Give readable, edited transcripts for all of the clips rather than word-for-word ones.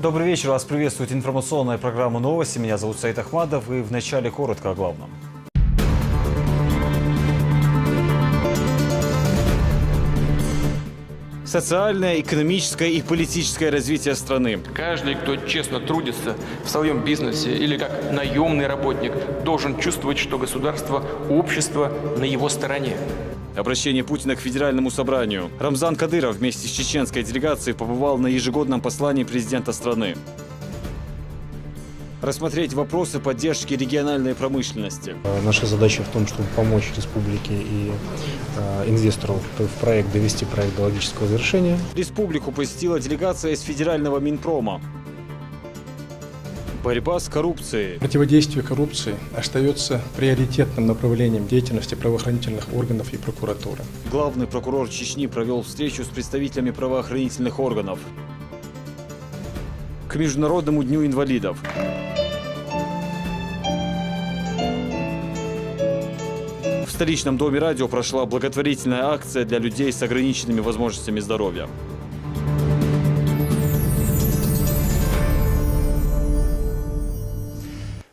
Добрый вечер. Вас приветствует информационная программа «Новости». Меня зовут Саид Ахмадов. И в начале коротко о главном. Социальное, экономическое и политическое развитие страны. Каждый, кто честно трудится в своем бизнесе или как наемный работник, должен чувствовать, что государство, общество на его стороне. Обращение Путина к Федеральному собранию. Рамзан Кадыров вместе с чеченской делегацией побывал на ежегодном послании президента страны. Рассмотреть вопросы поддержки региональной промышленности. Наша задача в том, чтобы помочь республике и инвестору в проект довести проект до логического завершения. Республику посетила делегация из Федерального Минпрома. Борьба с коррупцией. Противодействие коррупции остается приоритетным направлением деятельности правоохранительных органов и прокуратуры. Главный прокурор Чечни провел встречу с представителями правоохранительных органов. К Международному дню инвалидов. В столичном доме радио прошла благотворительная акция для людей с ограниченными возможностями здоровья.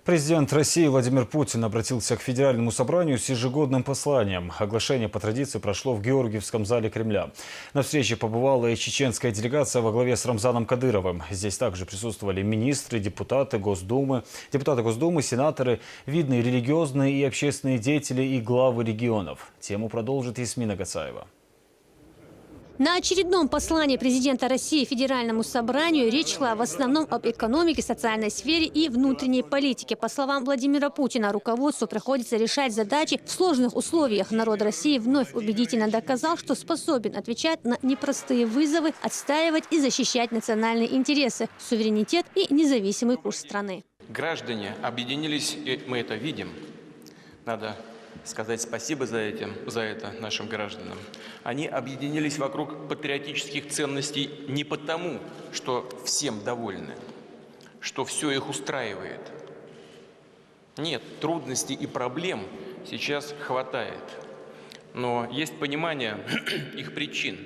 Президент России Владимир Путин обратился к Федеральному собранию с ежегодным посланием. Оглашение по традиции прошло в Георгиевском зале Кремля. На встрече побывала и чеченская делегация во главе с Рамзаном Кадыровым. Здесь также присутствовали министры, депутаты Госдумы, сенаторы, видные религиозные и общественные деятели и главы регионов. Тему продолжит Ясмина Гацаева. На очередном послании президента России Федеральному собранию речь шла в основном об экономике, социальной сфере и внутренней политике. По словам Владимира Путина, руководству приходится решать задачи в сложных условиях. Народ России вновь убедительно доказал, что способен отвечать на непростые вызовы, отстаивать и защищать национальные интересы, суверенитет и независимый курс страны. Граждане объединились, и мы это видим. Надо сказать спасибо за это нашим гражданам. Они объединились вокруг патриотических ценностей не потому, что всем довольны, что все их устраивает. Нет, трудностей и проблем сейчас хватает. Но есть понимание их причин,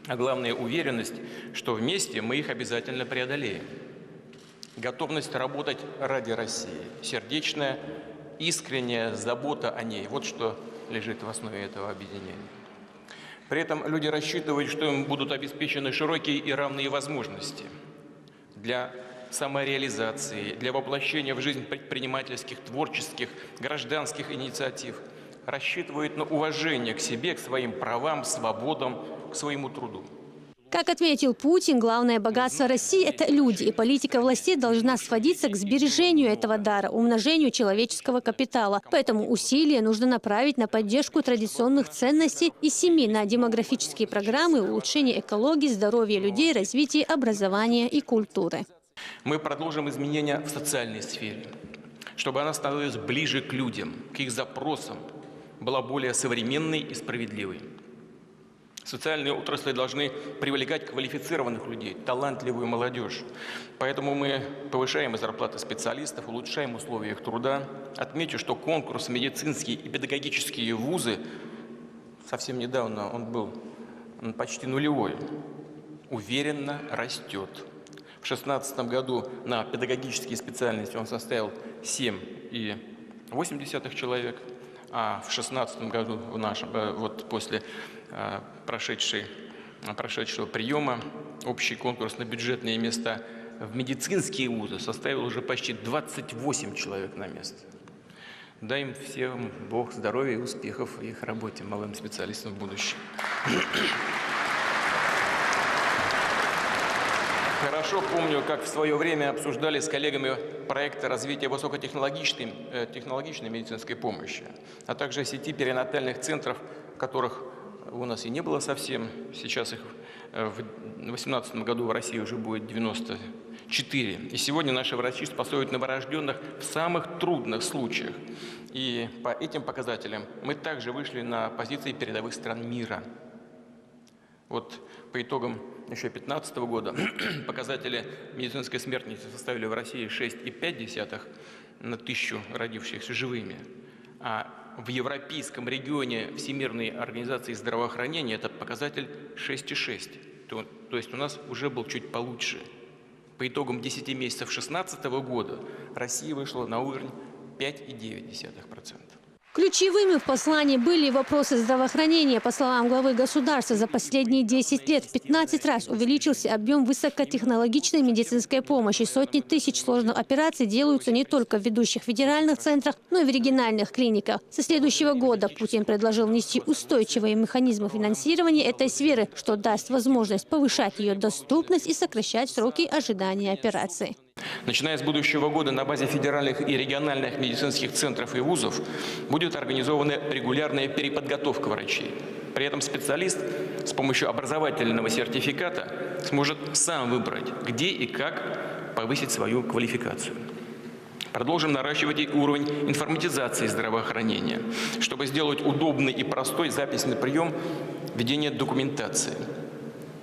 а главное уверенность, что вместе мы их обязательно преодолеем. Готовность работать ради России, сердечная, искренняя забота о ней – вот что лежит в основе этого объединения. При этом люди рассчитывают, что им будут обеспечены широкие и равные возможности для самореализации, для воплощения в жизнь предпринимательских, творческих, гражданских инициатив. Рассчитывают на уважение к себе, к своим правам, свободам, к своему труду. Как отметил Путин, главное богатство России – это люди, и политика властей должна сводиться к сбережению этого дара, умножению человеческого капитала. Поэтому усилия нужно направить на поддержку традиционных ценностей и семьи, на демографические программы, улучшение экологии, здоровья людей, развитие образования и культуры. Мы продолжим изменения в социальной сфере, чтобы она становилась ближе к людям, к их запросам, была более современной и справедливой. Социальные отрасли должны привлекать квалифицированных людей, талантливую молодежь. Поэтому мы повышаем зарплаты специалистов, улучшаем условия их труда. Отмечу, что конкурс в медицинские и педагогические вузы, совсем недавно он был почти нулевой, уверенно растет. В 2016 году на педагогические специальности он составил 7,8 человек. А в 2016 году, вот после прошедшего приема, общий конкурс на бюджетные места в медицинские вузы составил уже почти 28 человек на место. Дай им всем Бог здоровья и успехов в их работе, молодым специалистам в будущем. Хорошо помню, как в свое время обсуждали с коллегами проекты развития высокотехнологичной медицинской помощи, а также сети перинатальных центров, которых у нас и не было совсем. Сейчас их в 2018 году в России уже будет 94. И сегодня наши врачи спасают новорожденных в самых трудных случаях. И по этим показателям мы также вышли на позиции передовых стран мира. Вот по итогам еще 2015 года показатели медицинской смертности составили в России 6,5 на 1000 родившихся живыми. А в европейском регионе Всемирной организации здравоохранения этот показатель 6,6. То есть у нас уже был чуть получше. По итогам 10 месяцев 2016 года Россия вышла на уровень 5,9%. Ключевыми в послании были и вопросы здравоохранения. По словам главы государства, за последние 10 лет в 15 раз увеличился объем высокотехнологичной медицинской помощи. Сотни тысяч сложных операций делаются не только в ведущих федеральных центрах, но и в региональных клиниках. Со следующего года Путин предложил внести устойчивые механизмы финансирования этой сферы, что даст возможность повышать ее доступность и сокращать сроки ожидания операций. Начиная с будущего года на базе федеральных и региональных медицинских центров и вузов будет организована регулярная переподготовка врачей. При этом специалист с помощью образовательного сертификата сможет сам выбрать, где и как повысить свою квалификацию. Продолжим наращивать и уровень информатизации здравоохранения, чтобы сделать удобный и простой запись на прием, ведение документации.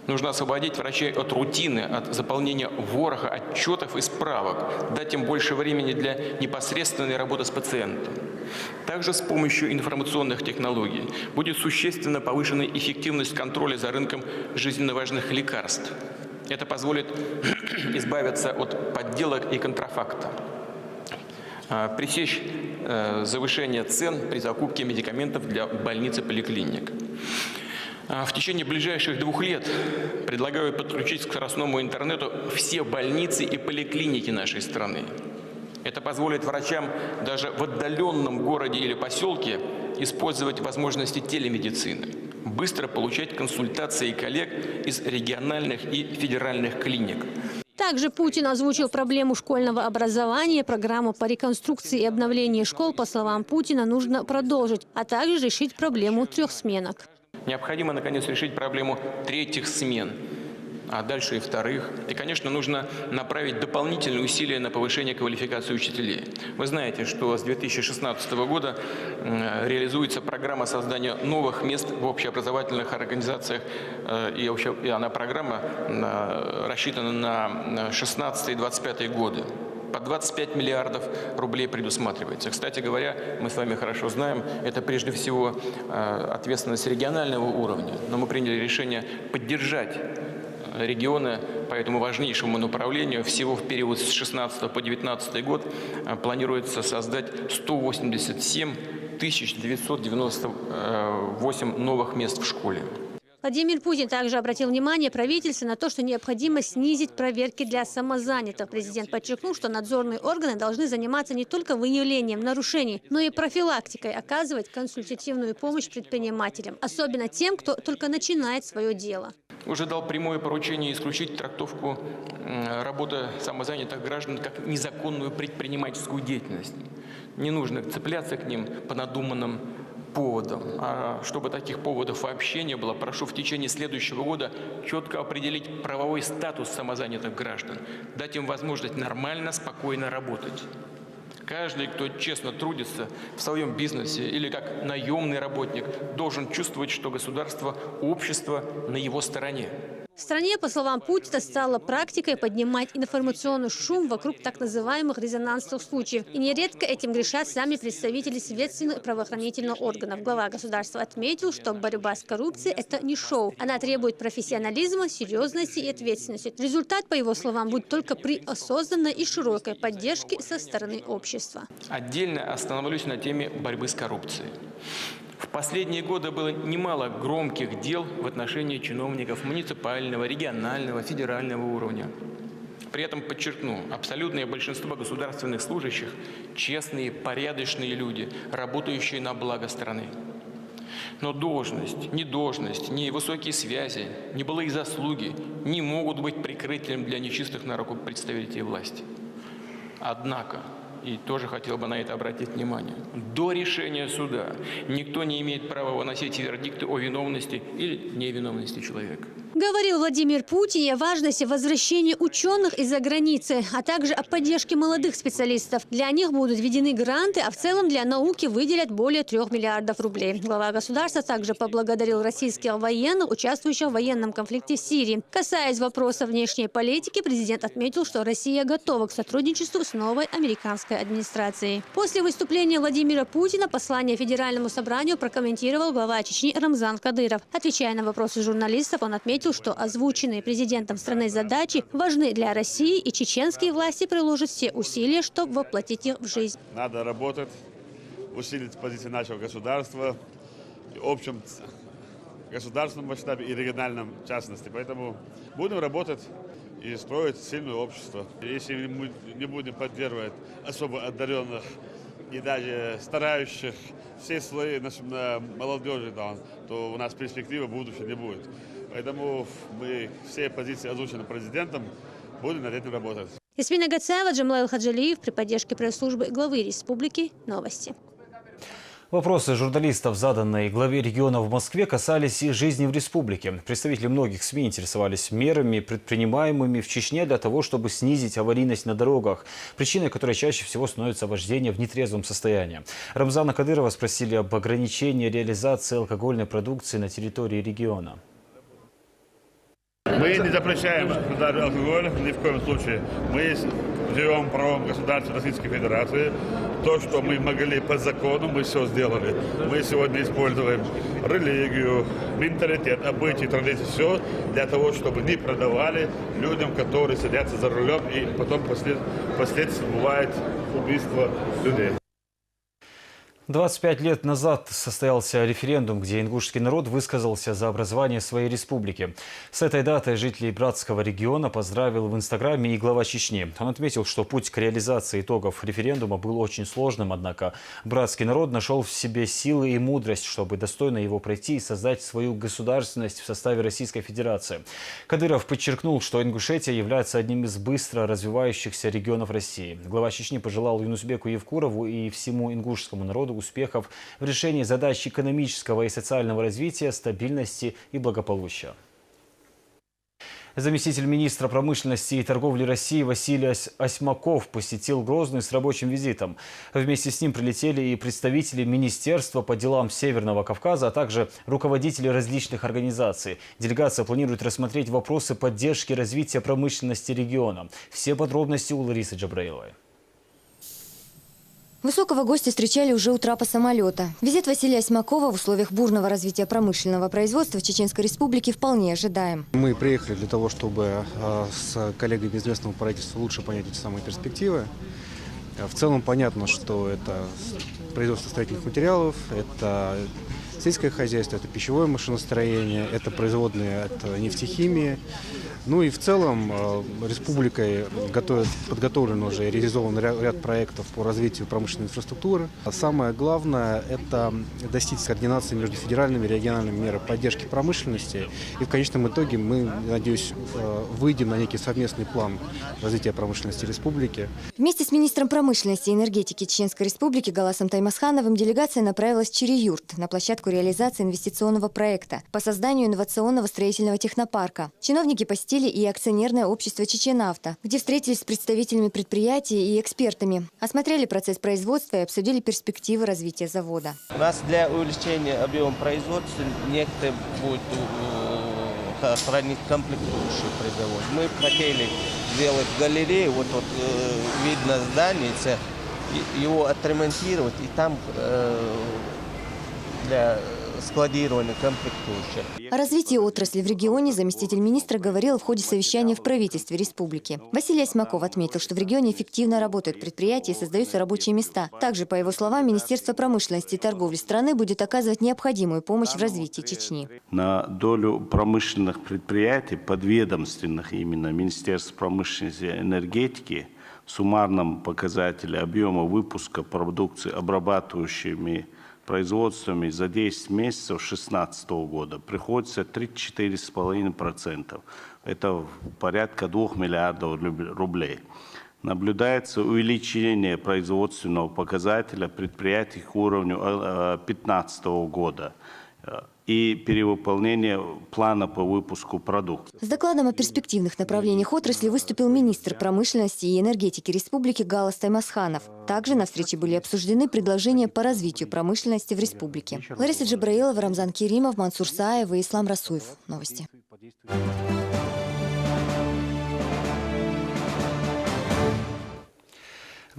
Нужно освободить врачей от рутины, от заполнения вороха отчетов и справок, дать им больше времени для непосредственной работы с пациентом. Также с помощью информационных технологий будет существенно повышена эффективность контроля за рынком жизненно важных лекарств. Это позволит избавиться от подделок и контрафакта, пресечь завышение цен при закупке медикаментов для больниц и поликлиник. В течение ближайших 2 лет предлагаю подключить к скоростному интернету все больницы и поликлиники нашей страны. Это позволит врачам даже в отдаленном городе или поселке использовать возможности телемедицины, быстро получать консультации коллег из региональных и федеральных клиник. Также Путин озвучил проблему школьного образования. Программу по реконструкции и обновлению школ, по словам Путина, нужно продолжить, а также решить проблему 3 сменок. Необходимо, наконец, решить проблему 3-х смен, а дальше и 2-х. И, конечно, нужно направить дополнительные усилия на повышение квалификации учителей. Вы знаете, что с 2016 года реализуется программа создания новых мест в общеобразовательных организациях. И она программа рассчитана на 16 и 25 годы. По 25 миллиардов рублей предусматривается. Кстати говоря, мы с вами хорошо знаем, это прежде всего ответственность регионального уровня. Но мы приняли решение поддержать регионы по этому важнейшему направлению. Всего в период с 2016 по 2019 год планируется создать 187 998 новых мест в школе. Владимир Путин также обратил внимание правительства на то, что необходимо снизить проверки для самозанятых. Президент подчеркнул, что надзорные органы должны заниматься не только выявлением нарушений, но и профилактикой, оказывать консультативную помощь предпринимателям, особенно тем, кто только начинает свое дело. Уже дал прямое поручение исключить трактовку работы самозанятых граждан как незаконную предпринимательскую деятельность. Не нужно цепляться к ним по надуманным поводам. А чтобы таких поводов вообще не было, прошу в течение следующего года четко определить правовой статус самозанятых граждан, дать им возможность нормально, спокойно работать. Каждый, кто честно трудится в своем бизнесе или как наемный работник, должен чувствовать, что государство, общество на его стороне. В стране, по словам Путина, стало практикой поднимать информационный шум вокруг так называемых резонансных случаев. И нередко этим грешат сами представители следственных и правоохранительных органов. Глава государства отметил, что борьба с коррупцией – это не шоу. Она требует профессионализма, серьезности и ответственности. Результат, по его словам, будет только при осознанной и широкой поддержке со стороны общества. Отдельно остановлюсь на теме борьбы с коррупцией. В последние годы было немало громких дел в отношении чиновников муниципального, регионального, федерального уровня. При этом подчеркну, абсолютное большинство государственных служащих – честные, порядочные люди, работающие на благо страны. Но должность, ни высокие связи, ни былые заслуги не могут быть прикрытием для нечистых на руку представителей власти. Однако, и тоже хотел бы на это обратить внимание, до решения суда никто не имеет права выносить вердикты о виновности или невиновности человека. Говорил Владимир Путин о важности возвращения ученых из-за границы, а также о поддержке молодых специалистов. Для них будут введены гранты, а в целом для науки выделят более 3 миллиардов рублей. Глава государства также поблагодарил российских военных, участвующих в военном конфликте в Сирии. Касаясь вопроса внешней политики, президент отметил, что Россия готова к сотрудничеству с новой американской администрацией. После выступления Владимира Путина послание Федеральному собранию прокомментировал глава Чечни Рамзан Кадыров. Отвечая на вопросы журналистов, он отметил, отметил, что озвученные президентом страны задачи важны для России, и чеченские власти приложат все усилия, чтобы воплотить их в жизнь. Надо работать, усилить позиции нашего государства в общем государственном масштабе и региональном в частности. Поэтому будем работать и строить сильное общество. Если мы не будем поддерживать особо одаренных и даже старающих все слои молодежи, то у нас перспективы будущего не будет. Поэтому мы все позиции, озвученные президентом, будем над этим работать. Ясмина Гацаева, Джамлаил Хаджалиев при поддержке пресс-службы главы республики. Новости. Вопросы журналистов, заданные главе региона в Москве, касались и жизни в республике. Представители многих СМИ интересовались мерами, предпринимаемыми в Чечне для того, чтобы снизить аварийность на дорогах, причиной которой чаще всего становится вождение в нетрезвом состоянии. Рамзана Кадырова спросили об ограничении реализации алкогольной продукции на территории региона. Мы не запрещаем продажу алкоголя ни в коем случае. Мы живем в правом государстве Российской Федерации. То, что мы могли по закону, мы все сделали. Мы сегодня используем религию, менталитет, обычаи, традиции, все для того, чтобы не продавали людям, которые садятся за рулем, и потом впоследствии бывает убийство людей. 25 лет назад состоялся референдум, где ингушский народ высказался за образование своей республики. С этой датой жителей Братского региона поздравил в Инстаграме и глава Чечни. Он отметил, что путь к реализации итогов референдума был очень сложным, однако братский народ нашел в себе силы и мудрость, чтобы достойно его пройти и создать свою государственность в составе Российской Федерации. Кадыров подчеркнул, что Ингушетия является одним из быстро развивающихся регионов России. Глава Чечни пожелал Юнусбеку Евкурову и всему ингушскому народу успехов в решении задач экономического и социального развития, стабильности и благополучия. Заместитель министра промышленности и торговли России Василий Осьмаков посетил Грозный с рабочим визитом. Вместе с ним прилетели и представители Министерства по делам Северного Кавказа, а также руководители различных организаций. Делегация планирует рассмотреть вопросы поддержки развития промышленности региона. Все подробности у Ларисы Джабраиловой. Высокого гостя встречали уже у трапа самолета. Визит Василия Осьмакова в условиях бурного развития промышленного производства в Чеченской Республике вполне ожидаем. Мы приехали для того, чтобы с коллегами из местного правительства лучше понять эти самые перспективы. В целом понятно, что это производство строительных материалов, это сельское хозяйство, это пищевое машиностроение, это производные от нефтехимии. Ну и в целом республикой подготовлен уже и реализован ряд проектов по развитию промышленной инфраструктуры. А самое главное – это достичь координации между федеральными и региональными мерами поддержки промышленности. И в конечном итоге мы, надеюсь, выйдем на некий совместный план развития промышленности республики. Вместе с министром промышленности и энергетики Чеченской Республики Галасом Таймасхановым делегация направилась в Чири-Юрт на площадку реализации инвестиционного проекта по созданию инновационного строительного технопарка. Чиновники посетили и акционерное общество «Чеченавто», где встретились с представителями предприятий и экспертами, осмотрели процесс производства и обсудили перспективы развития завода. У нас для увеличения объема производства некто будет хранить комплектующий производство. Мы хотели сделать галерею, вот видно здание, его отремонтировать и там для складирования комплектующих. О развитии отрасли в регионе заместитель министра говорил в ходе совещания в правительстве республики. Василий Осьмаков отметил, что в регионе эффективно работают предприятия и создаются рабочие места. Также, по его словам, Министерство промышленности и торговли страны будет оказывать необходимую помощь в развитии Чечни. На долю промышленных предприятий, подведомственных именно Министерству промышленности и энергетики, в суммарном показателе объема выпуска продукции обрабатывающими производствами за 10 месяцев 2016 года приходится 34,5%. Это порядка 2 миллиардов рублей. Наблюдается увеличение производственного показателя предприятий к уровню 2015 года и перевыполнение плана по выпуску продукции. С докладом о перспективных направлениях отрасли выступил министр промышленности и энергетики республики Галас Таймасханов. Также на встрече были обсуждены предложения по развитию промышленности в республике. Лариса Джабраилова, Рамзан Керимов, Мансур Саев и Ислам Расуев. Новости.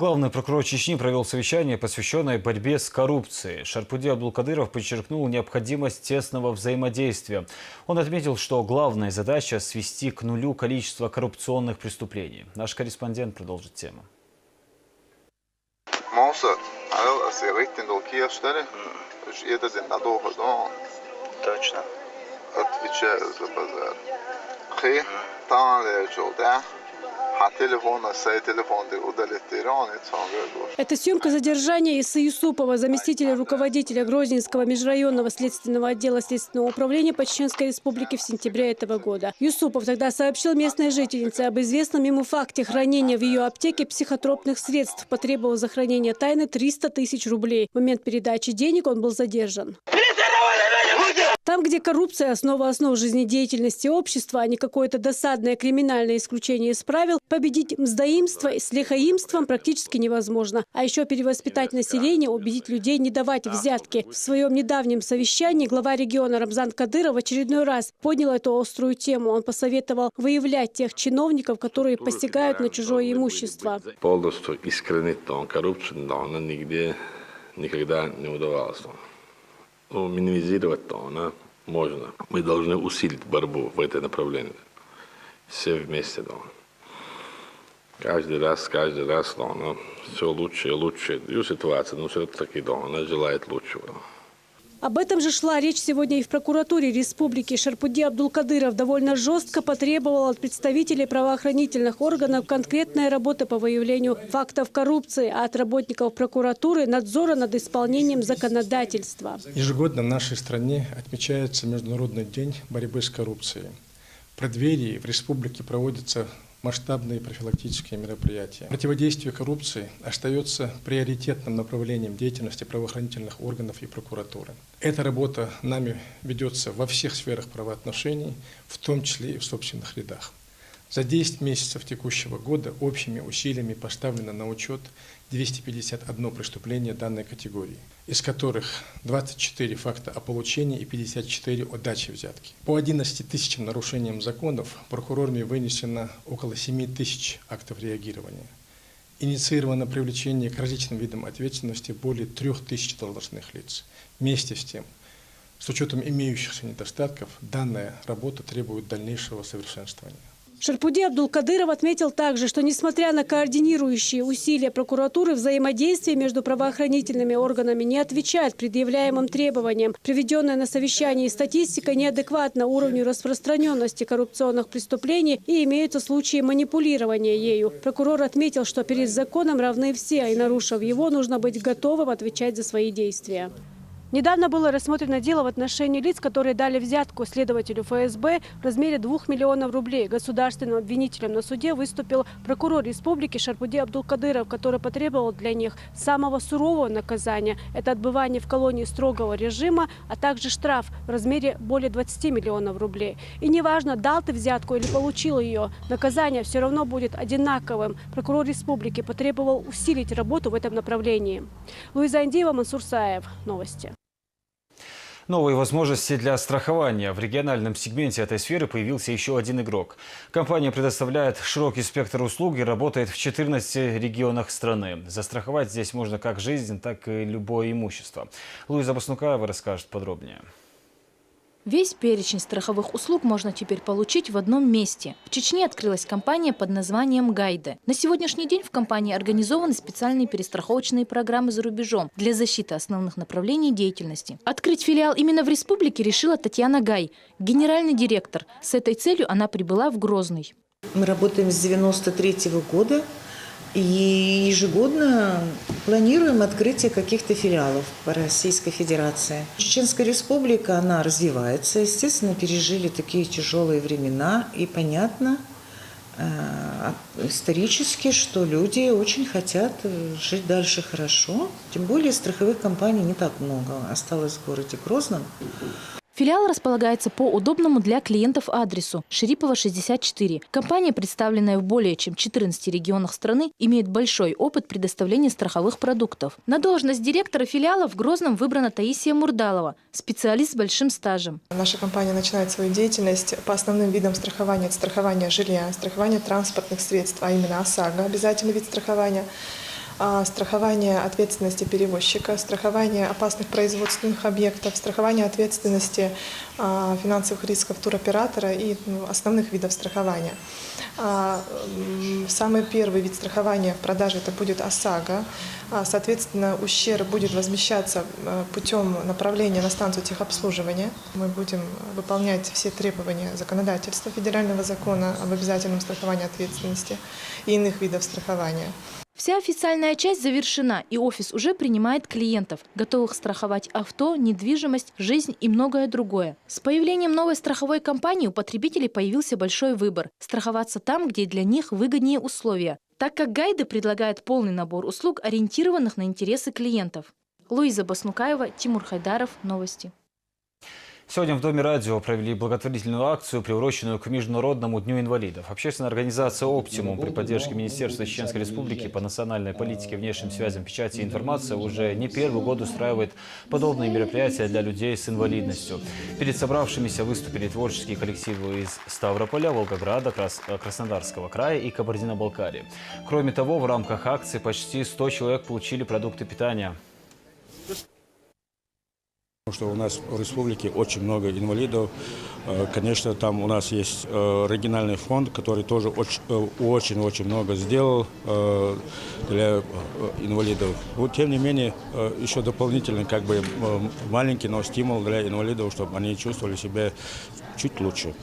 Главный прокурор Чечни провел совещание, посвященное борьбе с коррупцией. Шарпуди Абдулкадыров подчеркнул необходимость тесного взаимодействия. Он отметил, что главная задача – свести к нулю количество коррупционных преступлений. Наш корреспондент продолжит тему. Точно. Отвечаю за базар. Это съемка задержания Исы Юсупова, заместителя руководителя Грозненского межрайонного следственного отдела Следственного управления по Чеченской Республике в сентябре этого года. Юсупов тогда сообщил местной жительнице об известном ему факте хранения в ее аптеке психотропных средств. Потребовал за хранение тайны 300 тысяч рублей. В момент передачи денег он был задержан. Там, где коррупция – основа основ жизнедеятельности общества, а не какое-то досадное криминальное исключение из правил, победить мздоимство с лихаимством практически невозможно. А еще перевоспитать население, убедить людей не давать взятки. В своем недавнем совещании глава региона Рамзан Кадыров в очередной раз поднял эту острую тему. Он посоветовал выявлять тех чиновников, которые посягают на чужое имущество. Полностью искоренить коррупцию нигде никогда не удавалось. Минимизировать она можно. Мы должны усилить борьбу в этом направлении. Все вместе. Каждый раз все лучше и лучше. Ее ситуация, но все-таки она желает лучшего. Об этом же шла речь сегодня и в прокуратуре республики. Шарпуди Абдулкадыров довольно жестко потребовал от представителей правоохранительных органов конкретной работы по выявлению фактов коррупции, а от работников прокуратуры надзора над исполнением законодательства. Ежегодно в нашей стране отмечается Международный день борьбы с коррупцией. В преддверии в республике проводятся масштабные профилактические мероприятия. Противодействие коррупции остается приоритетным направлением деятельности правоохранительных органов и прокуратуры. Эта работа нами ведется во всех сферах правоотношений, в том числе и в собственных рядах. За 10 месяцев текущего года общими усилиями поставлено на учет 251 преступление данной категории, из которых 24 факта о получении и 54 о даче взятки. По 11 тысячам нарушениям законов прокурорами вынесено около 7 тысяч актов реагирования. Инициировано привлечение к различным видам ответственности более 3000 должностных лиц. Вместе с тем, с учетом имеющихся недостатков, данная работа требует дальнейшего совершенствования. Шарпуди Абдулкадыров отметил также, что несмотря на координирующие усилия прокуратуры, взаимодействие между правоохранительными органами не отвечает предъявляемым требованиям. Приведенная на совещании статистика неадекватна уровню распространенности коррупционных преступлений и имеются случаи манипулирования ею. Прокурор отметил, что перед законом равны все, и нарушив его, нужно быть готовым отвечать за свои действия. Недавно было рассмотрено дело в отношении лиц, которые дали взятку следователю ФСБ в размере 2 миллионов рублей. Государственным обвинителем на суде выступил прокурор республики Шарпуди Абдулкадыров, который потребовал для них самого сурового наказания. Это отбывание в колонии строгого режима, а также штраф в размере более 20 миллионов рублей. И неважно, дал ты взятку или получил ее, наказание все равно будет одинаковым. Прокурор республики потребовал усилить работу в этом направлении. Луиза Андеева, Мансур Саев. Новости. Новые возможности для страхования. В региональном сегменте этой сферы появился еще один игрок. Компания предоставляет широкий спектр услуг и работает в 14 регионах страны. Застраховать здесь можно как жизнь, так и любое имущество. Луиза Баснукаева расскажет подробнее. Весь перечень страховых услуг можно теперь получить в одном месте. В Чечне открылась компания под названием «Гайде». На сегодняшний день в компании организованы специальные перестраховочные программы за рубежом для защиты основных направлений деятельности. Открыть филиал именно в республике решила Татьяна Гай, генеральный директор. С этой целью она прибыла в Грозный. Мы работаем с 1993 года. И ежегодно планируем открытие каких-то филиалов по Российской Федерации. Чеченская республика, она развивается. Естественно, пережили такие тяжелые времена. И понятно исторически, что люди очень хотят жить дальше хорошо. Тем более страховых компаний не так много осталось в городе Грозном. Филиал располагается по удобному для клиентов адресу Шерипова, 64. Компания, представленная в более чем 14 регионах страны, имеет большой опыт предоставления страховых продуктов. На должность директора филиала в Грозном выбрана Таисия Мурдалова, специалист с большим стажем. Наша компания начинает свою деятельность по основным видам страхования. Это страхование жилья, страхование транспортных средств, а именно ОСАГО, обязательный вид страхования, страхование ответственности перевозчика, страхование опасных производственных объектов, страхование ответственности финансовых рисков туроператора и основных видов страхования. Самый первый вид страхования в продаже это будет ОСАГО. Соответственно, ущерб будет возмещаться путем направления на станцию техобслуживания. Мы будем выполнять все требования законодательства федерального закона об обязательном страховании ответственности и иных видов страхования. Вся официальная часть завершена, и офис уже принимает клиентов, готовых страховать авто, недвижимость, жизнь и многое другое. С появлением новой страховой компании у потребителей появился большой выбор – страховаться там, где для них выгоднее условия, так как гайды предлагают полный набор услуг, ориентированных на интересы клиентов. Луиза Баснукаева, Тимур Хайдаров. Новости. Сегодня в Доме радио провели благотворительную акцию, приуроченную к Международному дню инвалидов. Общественная организация «Оптимум» при поддержке Министерства Чеченской Республики по национальной политике, внешним связям, печати и информации уже не первый год устраивает подобные мероприятия для людей с инвалидностью. Перед собравшимися выступили творческие коллективы из Ставрополя, Волгограда, Краснодарского края и Кабардино-Балкарии. Кроме того, в рамках акции почти 100 человек получили продукты питания. Потому что у нас в республике очень много инвалидов. Конечно, там у нас есть региональный фонд, который тоже очень-очень много сделал для инвалидов. Вот, тем не менее, еще дополнительный маленький, но стимул для инвалидов, чтобы они чувствовали себя чуть лучше.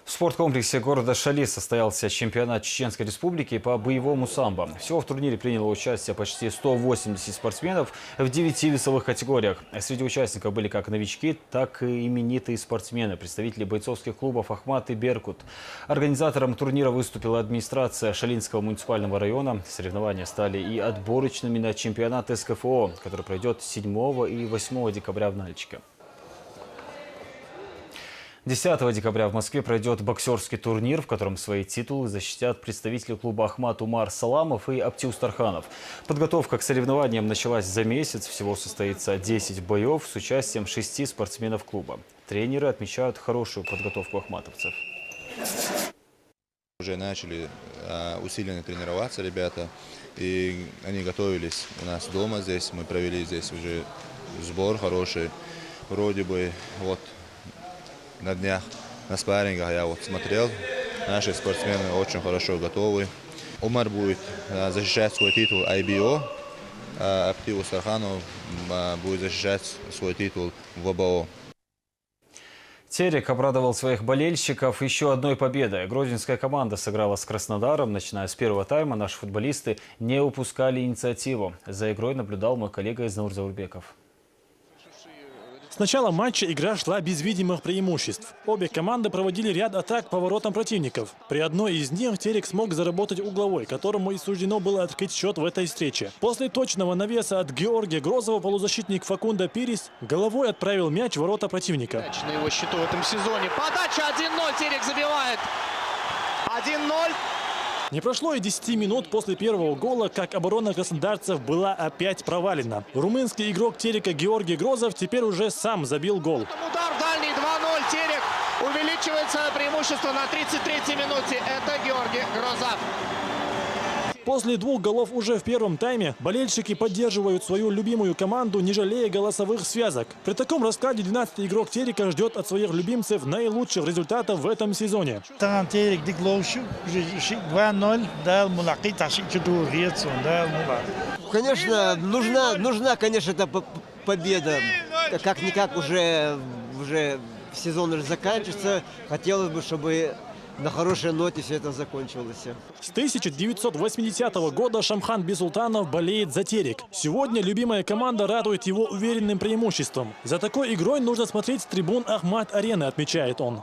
В спорткомплексе города Шали состоялся чемпионат Чеченской Республики по боевому самбо. Всего в турнире приняло участие почти 180 спортсменов в 9 весовых категориях. Среди участников были как новички, так и именитые спортсмены, представители бойцовских клубов «Ахмат» и «Беркут». Организатором турнира выступила администрация Шалинского муниципального района. Соревнования стали и отборочными на чемпионат СКФО, который пройдет 7 и 8 декабря в Нальчике. 10 декабря в Москве пройдет боксерский турнир, в котором свои титулы защитят представители клуба «Ахмат» Умар Саламов и Аптиус Тарханов. Подготовка к соревнованиям началась за месяц. Всего состоится 10 боев с участием 6 спортсменов клуба. Тренеры отмечают хорошую подготовку ахматовцев. Уже начали усиленно тренироваться ребята, и они готовились у нас дома здесь. Мы провели здесь уже сбор хороший. Вроде бы вот на днях на спаррингах я вот смотрел, наши спортсмены очень хорошо готовы. Умар будет защищать свой титул IBO, а Аптиус Тарханов будет защищать свой титул ВБО. Терек обрадовал своих болельщиков еще одной победой. Грозинская команда сыграла с Краснодаром. Начиная с первого тайма наши футболисты не упускали инициативу. За игрой наблюдал мой коллега Изнаур Заурбеков. С начала матча игра шла без видимых преимуществ. Обе команды проводили ряд атак по воротам противников. При одной из них Терек смог заработать угловой, которому и суждено было открыть счет в этой встрече. После точного навеса от Георгия Грозова полузащитник Факунда Пирис головой отправил мяч в ворота противника. На его счету в этом сезоне. Подача 1-0. Терек забивает. 1-0. Не прошло и 10 минут после первого гола, как оборона краснодарцев была опять провалена. Румынский игрок Терека Георгий Грозов теперь уже сам забил гол. Удар дальний 2-0. Терек увеличивается преимущество на 33-й минуте. Это Георгий Грозов. После 2 голов уже в первом тайме болельщики поддерживают свою любимую команду, не жалея голосовых связок. При таком раскладе 12-й игрок Терека ждет от своих любимцев наилучших результатов в этом сезоне. Конечно, нужна, конечно, эта победа. Как-никак уже сезон уже заканчивается. Хотелось бы, чтобы на хорошей ноте все это закончилось. С 1980 года Шамхан Бисултанов болеет за Терек. Сегодня любимая команда радует его уверенным преимуществом. За такой игрой нужно смотреть с трибун Ахмат-арены, отмечает он.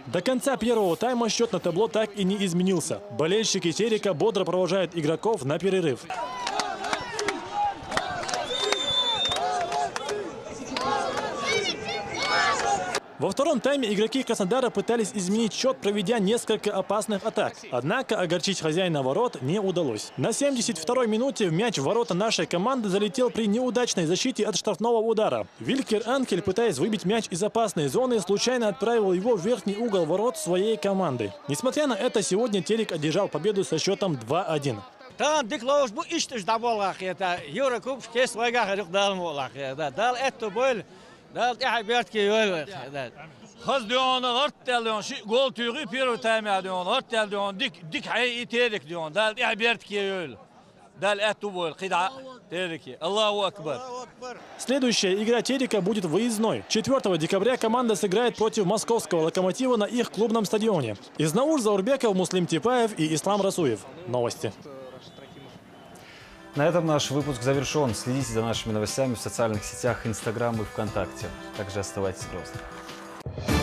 До конца первого тайма счет на табло так и не изменился. Болельщики Терека бодро провожают игроков на перерыв. Во втором тайме игроки Краснодара пытались изменить счет, проведя несколько опасных атак. Однако огорчить хозяина ворот не удалось. На 72-й минуте мяч в ворота нашей команды залетел при неудачной защите от штрафного удара. Вилькер Анкель, пытаясь выбить мяч из опасной зоны, случайно отправил его в верхний угол ворот своей команды. Несмотря на это, сегодня Терек одержал победу со счетом 2-1. Tamam dik loğuş bu iş düş dabolak ya da yürü kup kes vayga haruk dalmolak ya da dal etto bol dal ihbert ki yol Hız diyorsun, art diyorsun, şu gol tüyü piro tamam diyorsun, art diyorsun, dik hayı iterik diyorsun, dal ihbert ki yol, dal etto bol, kida tereki, Allahu Akbar. Следующая игра Терека будет выездной. 4 декабря команда сыграет против московского «Локомотива» на их клубном стадионе. Из Наур Заурбеков, Муслим Типаев и Ислам Расуев. Новости. На этом наш выпуск завершен. Следите за нашими новостями в социальных сетях Инстаграм и ВКонтакте. Также оставайтесь в розыске.